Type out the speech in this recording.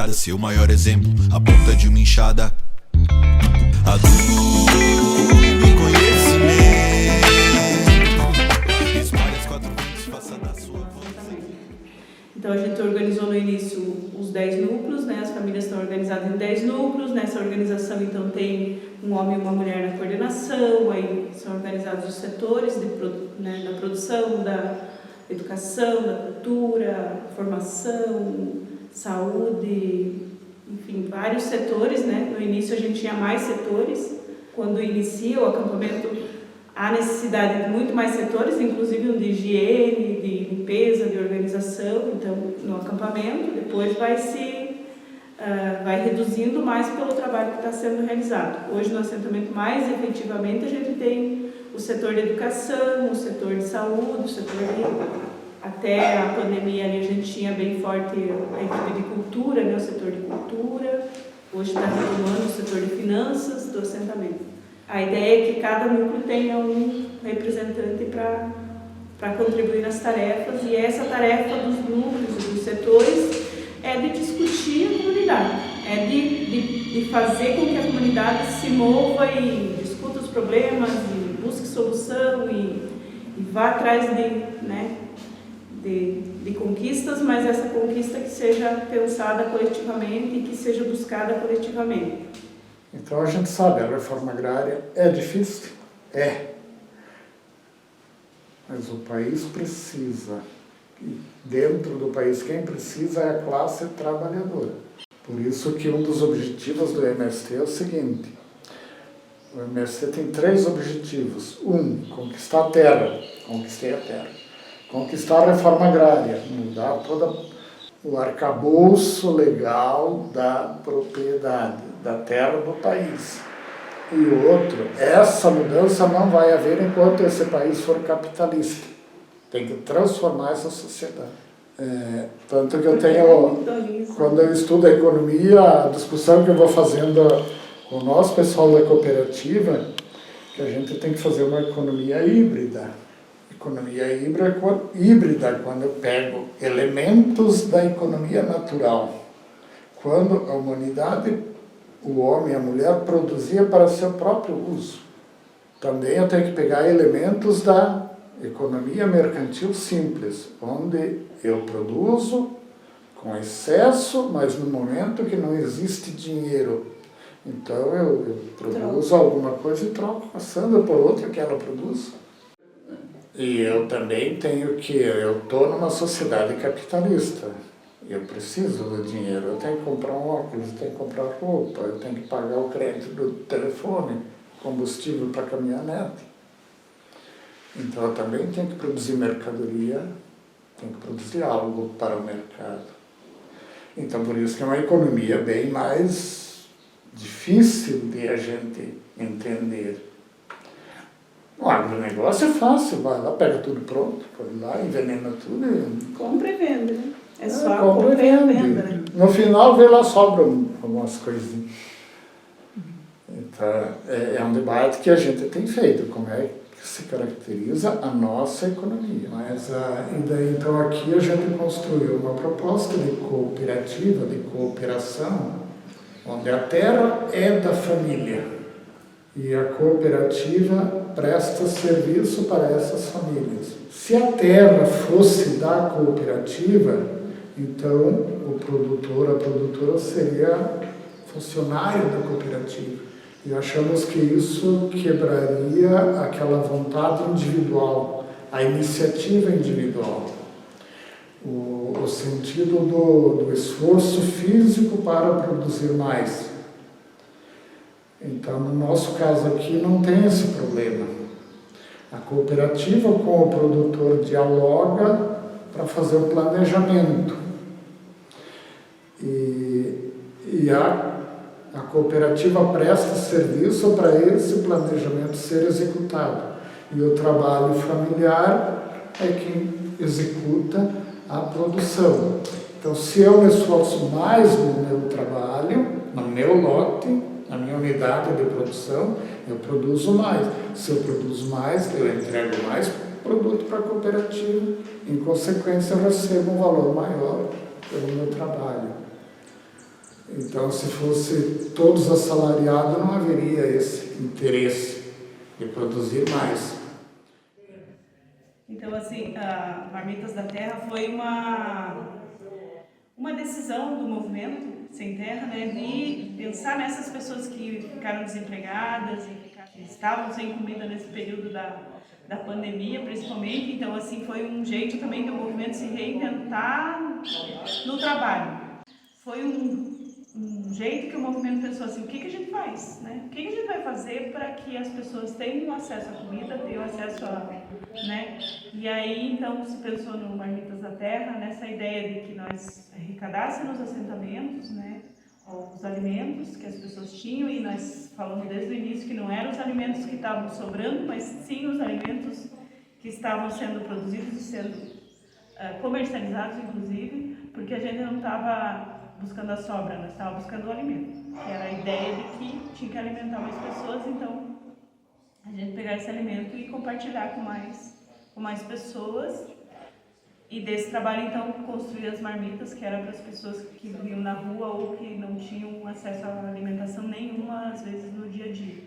nada, seu maior exemplo, a ponta de uma enxada. Adubo e conhecimento, espalhe as quatro ventos, faça da sua voz. Então a gente organizou no início os 10 núcleos, né? As famílias estão organizadas em 10 núcleos. Nessa organização então tem um homem e uma mulher na coordenação, aí são organizados os setores da produção, da educação, da cultura, formação, saúde, enfim, vários setores, né? No início a gente tinha mais setores. Quando inicia o acampamento, há necessidade de muito mais setores, inclusive um de higiene, de limpeza, de organização. Então, no acampamento, depois vai reduzindo mais pelo trabalho que está sendo realizado. Hoje, no assentamento, mais efetivamente, a gente tem o setor de educação, o setor de saúde, o setor de... Até a pandemia ali a gente tinha bem forte a equipe de cultura, né, o setor de cultura. Hoje está retomando o setor de finanças do assentamento. A ideia é que cada núcleo tenha um representante para contribuir nas tarefas, e essa tarefa dos núcleos e dos setores é de discutir a comunidade, é de fazer com que a comunidade se mova e discuta os problemas, e busque solução e vá atrás de conquistas, mas essa conquista que seja pensada coletivamente e que seja buscada coletivamente. Então a gente sabe, a reforma agrária é difícil? É. Mas o país precisa. E dentro do país, quem precisa é a classe trabalhadora. Por isso que um dos objetivos do MST é o seguinte: o MST tem 3 objetivos. 1, conquistar a terra. Conquistei a terra. Conquistar a reforma agrária, mudar todo o arcabouço legal da propriedade, da terra do país. E o outro, essa mudança não vai haver enquanto esse país for capitalista. Tem que transformar essa sociedade. Tanto que eu tenho, quando eu estudo a economia, a discussão que eu vou fazendo com o nosso pessoal da cooperativa, que a gente tem que fazer uma economia híbrida. Economia híbrida, quando eu pego elementos da economia natural, quando a humanidade, o homem e a mulher, produzia para seu próprio uso. Também eu tenho que pegar elementos da economia mercantil simples, onde eu produzo com excesso, mas no momento que não existe dinheiro. Então eu produzo alguma coisa e troco a Sandra por outra que ela produz. E eu também tenho que, eu estou numa sociedade capitalista, eu preciso do dinheiro, eu tenho que comprar um óculos, eu tenho que comprar roupa, eu tenho que pagar o crédito do telefone, combustível para a caminhonete. Então eu também tenho que produzir mercadoria, tenho que produzir algo para o mercado. Então por isso que é uma economia bem mais difícil de a gente entender. O agronegócio é fácil, vai lá, pega tudo pronto, põe lá, envenena tudo e... Compra e vende, né? É só compra e venda, né? No final, vê lá, sobram algumas coisinhas. Então, é um debate que a gente tem feito, como é que se caracteriza a nossa economia. Mas, e daí, então, aqui a gente construiu uma proposta de cooperativa, de cooperação, onde a terra é da família. E a cooperativa presta serviço para essas famílias. Se a terra fosse da cooperativa, então o produtor, a produtora seria funcionário da cooperativa. E achamos que isso quebraria aquela vontade individual, a iniciativa individual, o sentido do esforço físico para produzir mais. Então, no nosso caso aqui, não tem esse problema. A cooperativa com o produtor dialoga para fazer o planejamento. E a cooperativa presta serviço para esse planejamento ser executado. E o trabalho familiar é quem executa a produção. Então, se eu me esforço mais no meu trabalho, no meu lote, na minha unidade de produção, eu produzo mais. Se eu produzo mais, eu entrego mais produto para a cooperativa. Em consequência, eu recebo um valor maior pelo meu trabalho. Então, se fosse todos assalariados, não haveria esse interesse de produzir mais. Então, assim, a Marmitas da Terra foi uma decisão do movimento Sem Terra, né, de pensar nessas pessoas que ficaram desempregadas e que estavam sem comida nesse período da pandemia, principalmente. Então, assim, foi um jeito também do movimento se reinventar no trabalho. Foi um jeito que o movimento pensou assim, o que a gente faz, né? O que a gente vai fazer para que as pessoas tenham acesso à comida, tenham acesso a, né? E aí, então, se pensou no Marmitas da Terra, nessa ideia de que nós arrecadássemos os assentamentos, né? Os alimentos que as pessoas tinham, e nós falamos desde o início que não eram os alimentos que estavam sobrando, mas sim os alimentos que estavam sendo produzidos e sendo comercializados, inclusive, porque a gente não estava buscando a sobra, nós estávamos buscando o alimento, que era a ideia de que tinha que alimentar mais pessoas, então a gente pegar esse alimento e compartilhar com mais pessoas. E desse trabalho, então, construir as marmitas, que era para as pessoas que viviam na rua ou que não tinham acesso à alimentação nenhuma, às vezes, no dia a dia.